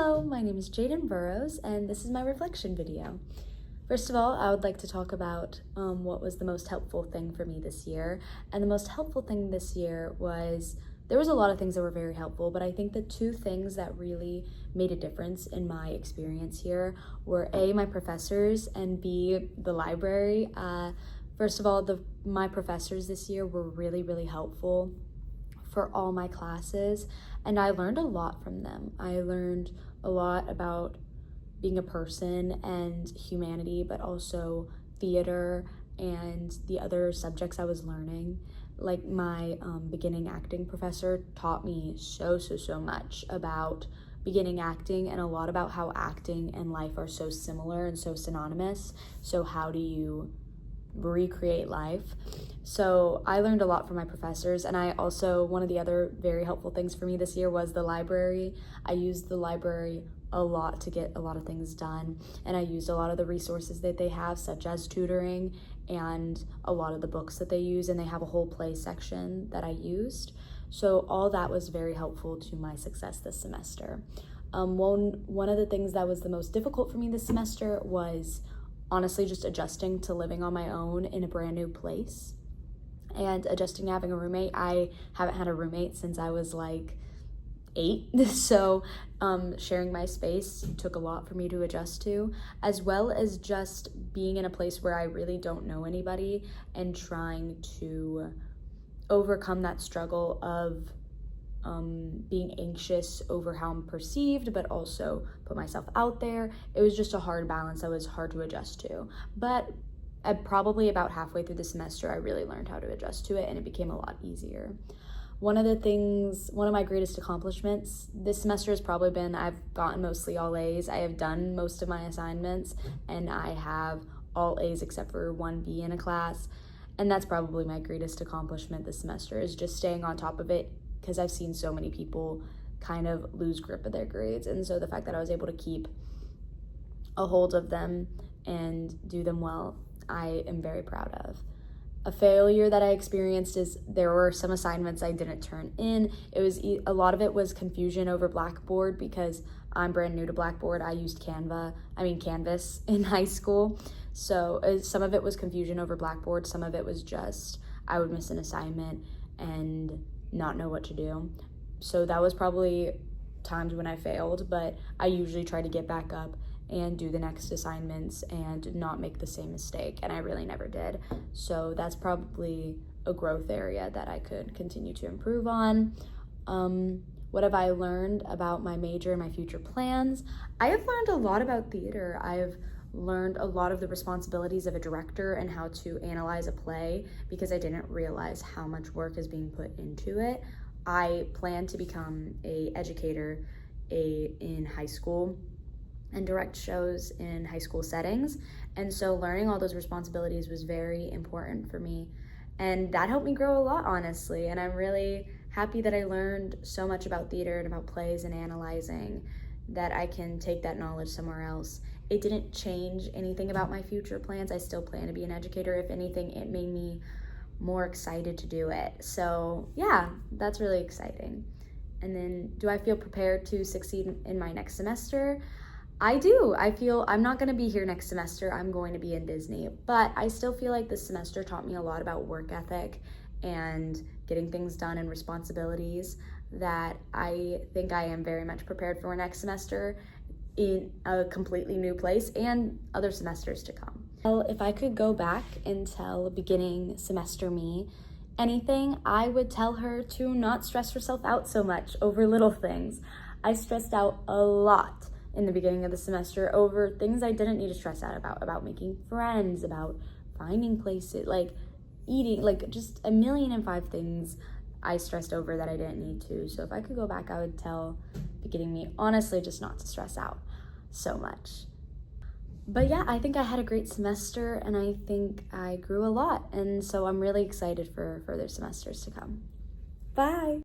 Hello, my name is Jaden Burrows, and this is my reflection video. First of all, I would like to talk about what was the most helpful thing for me this year. And the most helpful thing this year was, there was a lot of things that were very helpful, but I think the two things that really made a difference in my experience here were A, my professors, and B, the library. First of all, my professors this year were really helpful for all my classes, and I learned a lot from them. I learned a lot about being a person and humanity, but also theater and the other subjects I was learning. Like my beginning acting professor taught me so much about beginning acting, and a lot about how acting and life are so similar and so synonymous. So how do you recreate life? So I learned a lot from my professors, and I also, one of the other very helpful things for me this year was the library. I used the library a lot to get a lot of things done, and I used a lot of the resources that they have, such as tutoring and a lot of the books that they use, and they have a whole play section that I used. So all that was very helpful to my success this semester. One of the things that was the most difficult for me this semester was honestly just adjusting to living on my own in a brand new place and adjusting to having a roommate. I haven't had a roommate since I was like 8, so sharing my space took a lot for me to adjust to, as well as just being in a place where I really don't know anybody and trying to overcome that struggle of being anxious over how I'm perceived, but also put myself out there. It was just a hard balance that was hard to adjust to. But probably about halfway through the semester, I really learned how to adjust to it, and it became a lot easier. One of my greatest accomplishments this semester has probably been I've gotten mostly all A's. I have done most of my assignments, and I have all A's except for 1 B in a class. And that's probably my greatest accomplishment this semester, is just staying on top of it, because I've seen so many people kind of lose grip of their grades. And so the fact that I was able to keep a hold of them and do them well, I am very proud of. A failure that I experienced is there were some assignments I didn't turn in. A lot of it was confusion over Blackboard, because I'm brand new to Blackboard. I used Canvas in high school. So some of it was confusion over Blackboard. Some of it was just I would miss an assignment and not know what to do. So that was probably times when I failed, but I usually try to get back up and do the next assignments and not make the same mistake, and I really never did. So that's probably a growth area that I could continue to improve on. What have I learned about my major and my future plans? I have learned a lot about theater. I've learned a lot of the responsibilities of a director and how to analyze a play, because I didn't realize how much work is being put into it. I plan to become an educator in high school and direct shows in high school settings. And so learning all those responsibilities was very important for me. And that helped me grow a lot, honestly. And I'm really happy that I learned so much about theater and about plays and analyzing, that I can take that knowledge somewhere else. It didn't change anything about my future plans. I still plan to be an educator. If anything, it made me more excited to do it. So yeah, that's really exciting. And then, do I feel prepared to succeed in my next semester? I do. I feel I'm not going to be here next semester. I'm going to be in Disney. But I still feel like this semester taught me a lot about work ethic and getting things done and responsibilities, that I think I am very much prepared for next semester in a completely new place and other semesters to come. Well, if I could go back and tell beginning semester me anything, I would tell her to not stress herself out so much over little things. I stressed out a lot in the beginning of the semester over things I didn't need to stress out about making friends, about finding places, like eating, like just 1,000,005 things I stressed over that I didn't need to. So if I could go back, I would tell beginning me, honestly, just not to stress out so much. But yeah, I think I had a great semester, and I think I grew a lot. And so I'm really excited for further semesters to come. Bye.